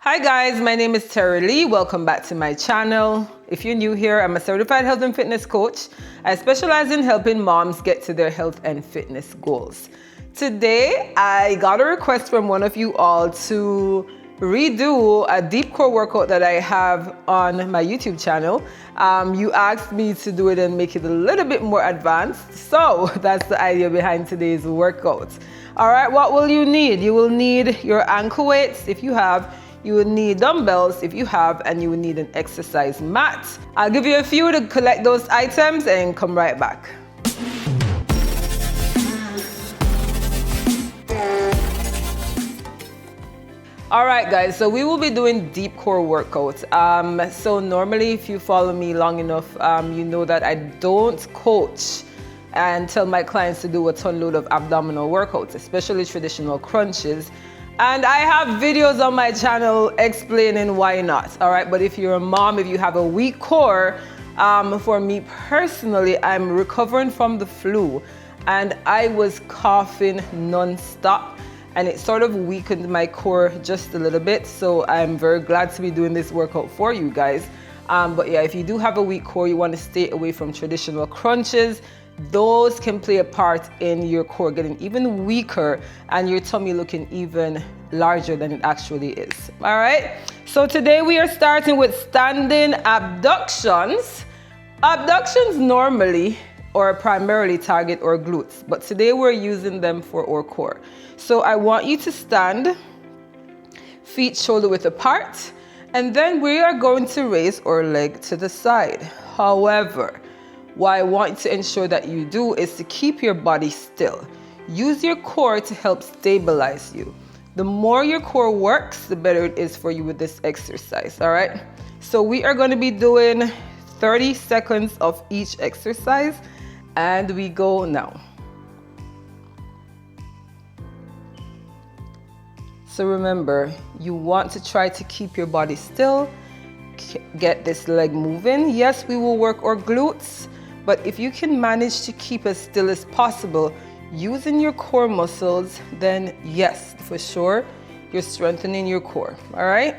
Hi guys, my name is Terry Lee. Welcome back to my channel. If you're new here, I'm a certified health and fitness coach. I specialize in helping moms get to their health and fitness goals. Today, I got a request from one of you all to redo a deep core workout that I have on my YouTube channel. You asked me to do it and make it a little bit more advanced. So that's the idea behind today's workout. All right, what will you need? You will need your ankle weights if you have. You would need dumbbells if you have, and you would need an exercise mat. I'll give you a few to collect those items and come right back. All right, guys, so we will be doing deep core workouts. So normally, if you follow me long enough, you know that I don't coach and tell my clients to do a ton load of abdominal workouts, especially traditional crunches. And I have videos on my channel explaining why not, all right? But if you're a mom, if you have a weak core, for me personally, I'm recovering from the flu and I was coughing nonstop and it sort of weakened my core just a little bit. So I'm very glad to be doing this workout for you guys. But yeah, if you do have a weak core, you want to stay away from traditional crunches. Those can play a part in your core getting even weaker and your tummy looking even larger than it actually is. All right, so today we are starting with standing abductions. Abductions normally or primarily target our glutes, but today we're using them for our core. So I want you to stand, feet shoulder width apart, and then we are going to raise our leg to the side. However, what I want to ensure that you do is to keep your body still. Use your core to help stabilize you. The more your core works, the better it is for you with this exercise, all right? So we are going to be doing 30 seconds of each exercise, and we go now. So remember, you want to try to keep your body still, get this leg moving. Yes, we will work our glutes, but if you can manage to keep as still as possible using your core muscles, then yes, for sure, you're strengthening your core, all right?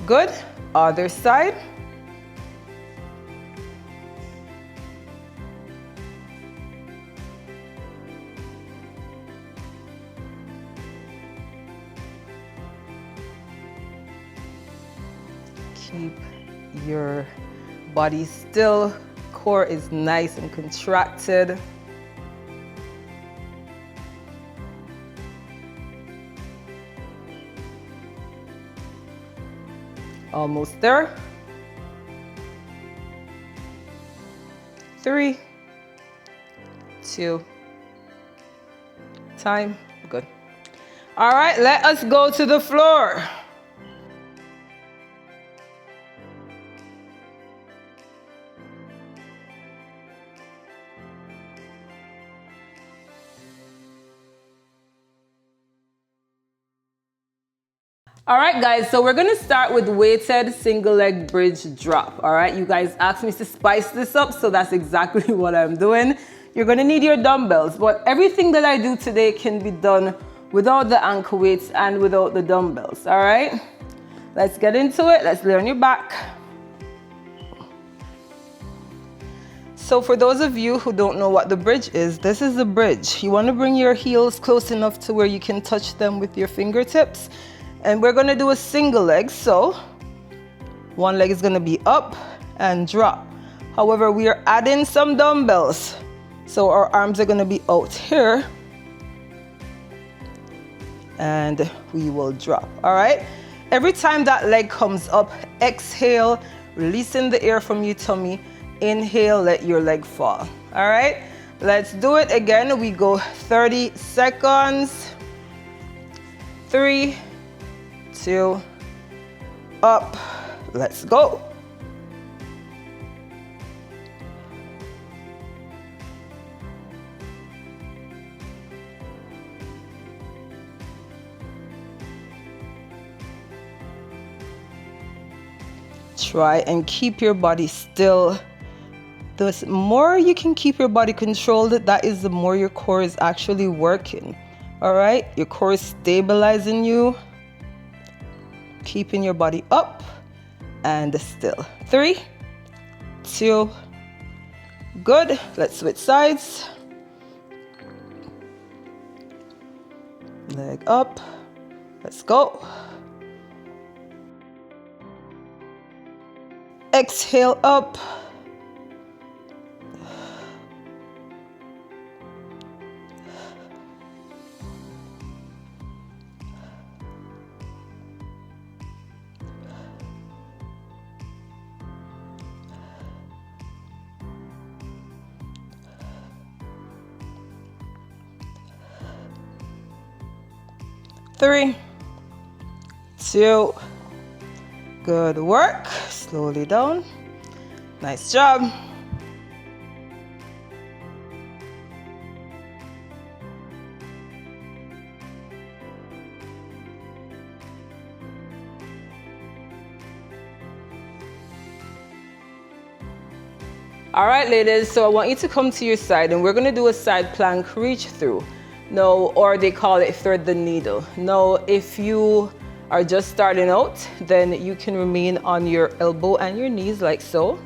Good, other side. Keep your body still. Core is nice and contracted. Almost there. 3, 2, time. Good. All right, let us go to the floor. All right, guys, so we're gonna start with weighted single leg bridge drop. All right, you guys asked me to spice this up, so that's exactly what I'm doing. You're gonna need your dumbbells, but everything that I do today can be done without the ankle weights and without the dumbbells, all right? Let's get into it. Let's lay on your back. So for those of you who don't know what the bridge is, this is the bridge. You wanna bring your heels close enough to where you can touch them with your fingertips. And we're gonna do a single leg, so one leg is gonna be up and drop. However, we are adding some dumbbells. So our arms are gonna be out here and we will drop, all right? Every time that leg comes up, exhale, releasing the air from your tummy. Inhale, let your leg fall, all right? Let's do it again. We go 30 seconds. 3, 2, up, let's go. Try and keep your body still. the more you can keep your body controlled, that is the more your core is actually working. All right, your core is stabilizing you, keeping your body up and still. 3, 2, good. Let's switch sides. Leg up. Let's go. Exhale up. Three, 2, good work. Slowly down. Nice job. All right, ladies, so I want you to come to your side and we're gonna do a side plank reach through. No, or they call it thread the needle. No, if you are just starting out, then you can remain on your elbow and your knees like so.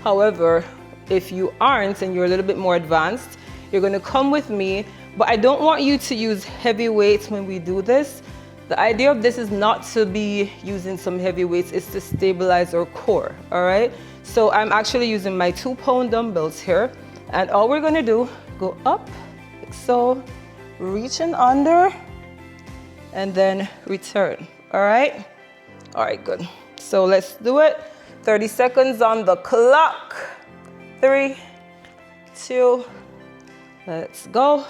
However, if you aren't and you're a little bit more advanced, you're gonna come with me, but I don't want you to use heavy weights when we do this. The idea of this is not to be using some heavy weights, it's to stabilize our core, all right? So I'm actually using my 2-pound dumbbells here, and all we're gonna do, go up, like so, reaching under, and then return, all right? All right, good. So let's do it. 30 seconds on the clock. 3, 2, let's go.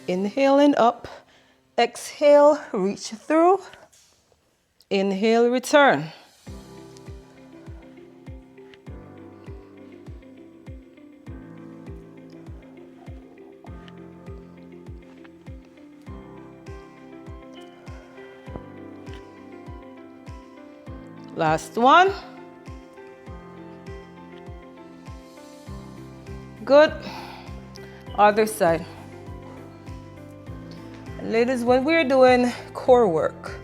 Inhaling up, exhale, reach through, inhale, return. Last one. Good. Other side. And ladies, when we're doing core work,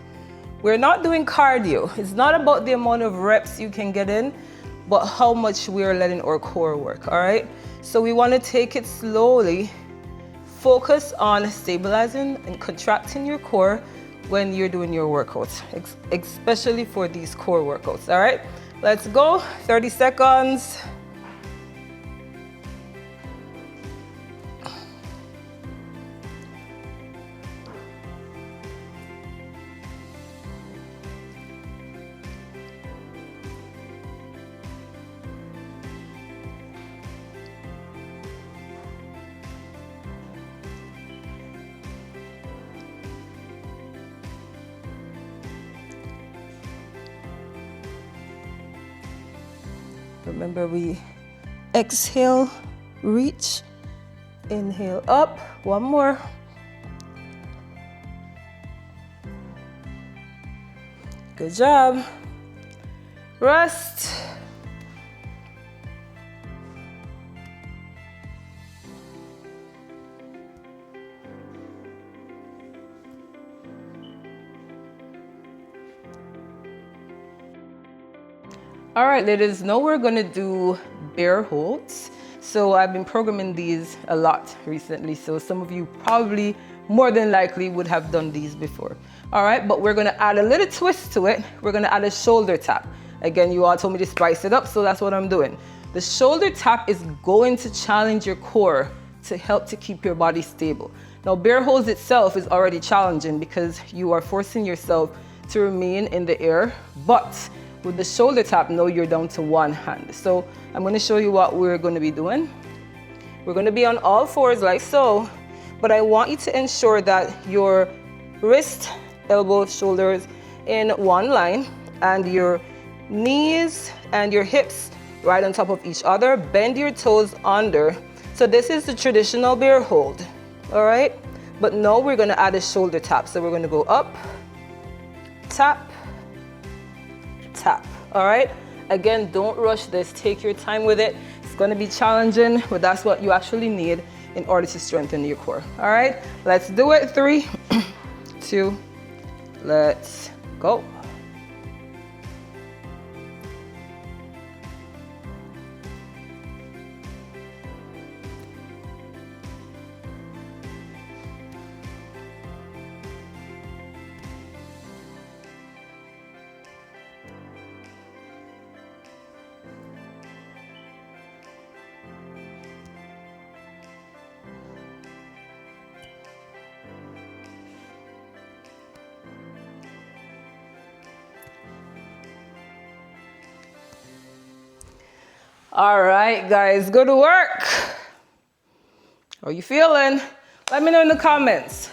we're not doing cardio. It's not about the amount of reps you can get in, but how much we're letting our core work, all right? So we want to take it slowly. Focus on stabilizing and contracting your core when you're doing your workouts, especially for these core workouts, all right? Let's go, 30 seconds. Remember, we exhale, reach, inhale up, one more. Good job. Rest. All right, ladies, now we're gonna do bear holds. So I've been programming these a lot recently, so some of you probably more than likely would have done these before. All right, but we're gonna add a little twist to it. We're gonna add a shoulder tap. Again, you all told me to spice it up, so that's what I'm doing. The shoulder tap is going to challenge your core to help to keep your body stable. Now, bear holds itself is already challenging because you are forcing yourself to remain in the air, but with the shoulder tap, no, you're down to one hand. So I'm gonna show you what we're gonna be doing. We're gonna be on all fours like so, but I want you to ensure that your wrist, elbow, shoulders in one line and your knees and your hips right on top of each other. Bend your toes under. So this is the traditional bear hold, all right? But now we're gonna add a shoulder tap. So we're gonna go up, tap, tap. All right? Again, don't rush this. Take your time with it. It's going to be challenging, but that's what you actually need in order to strengthen your core. All right? Let's do it. 3, 2, let's go. All right, guys, go to work. How are you feeling? Let me know in the comments.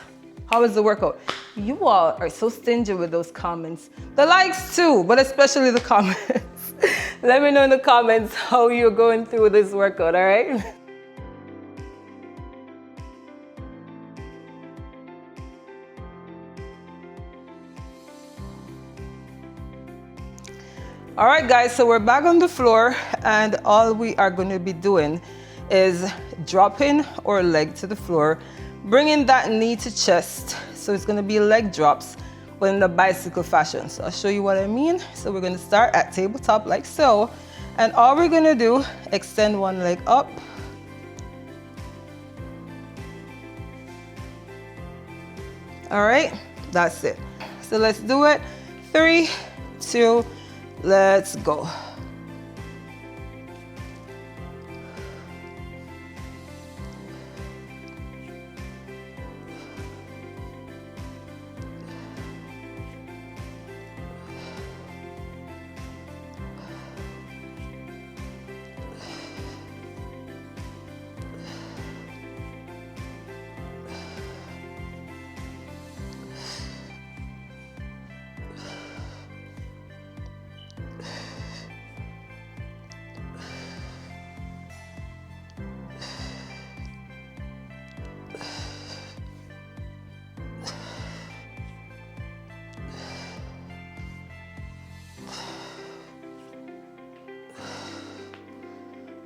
How was the workout? You all are so stingy with those comments. The likes too, but especially the comments. Let me know in the comments how you're going through this workout, all right? All right, guys, so we're back on the floor, and all we are going to be doing is dropping our leg to the floor, bringing that knee to chest. So it's going to be leg drops, but in the bicycle fashion. So I'll show you what I mean. So we're going to start at tabletop like so, and all we're going to do, extend one leg up. All right, that's it. So let's do it. 3, 2, let's go.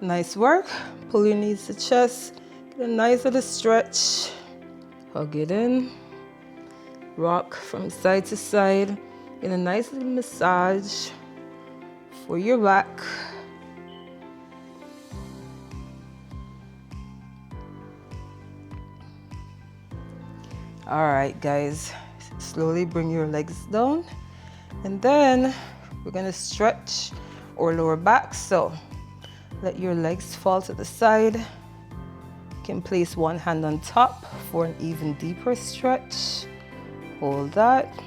Nice work. Pull your knees to chest. Get a nice little stretch. Hug it in. Rock from side to side. Get a nice little massage for your back. All right, guys. Slowly bring your legs down. And then we're going to stretch our lower back. So let your legs fall to the side. You can place one hand on top for an even deeper stretch. Hold that.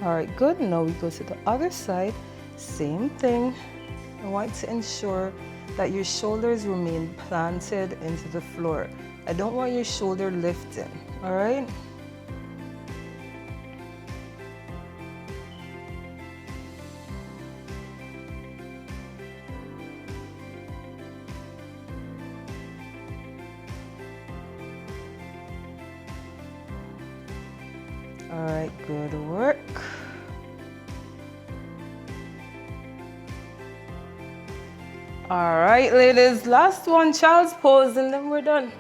All right, good. Now we go to the other side. Same thing. I want to ensure that your shoulders remain planted into the floor. I don't want your shoulder lifting, all right? All right, good work. All right, ladies, last one, child's pose, and then we're done.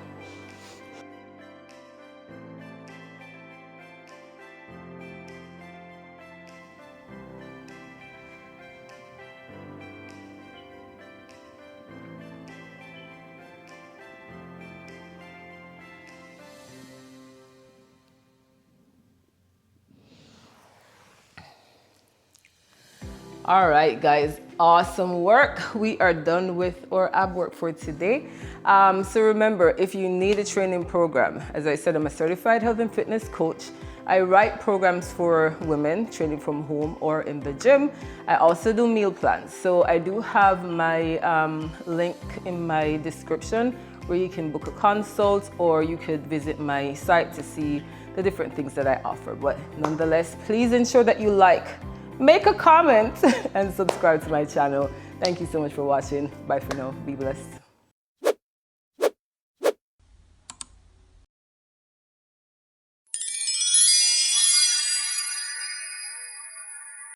All right, guys, awesome work. We are done with our ab work for today. So remember, if you need a training program, as I said, I'm a certified health and fitness coach. I write programs for women training from home or in the gym. I also do meal plans. So I do have my link in my description where you can book a consult, or you could visit my site to see the different things that I offer. But nonetheless, please ensure that you like, make a comment, and subscribe to my channel. Thank you so much for watching. Bye for now. Be blessed.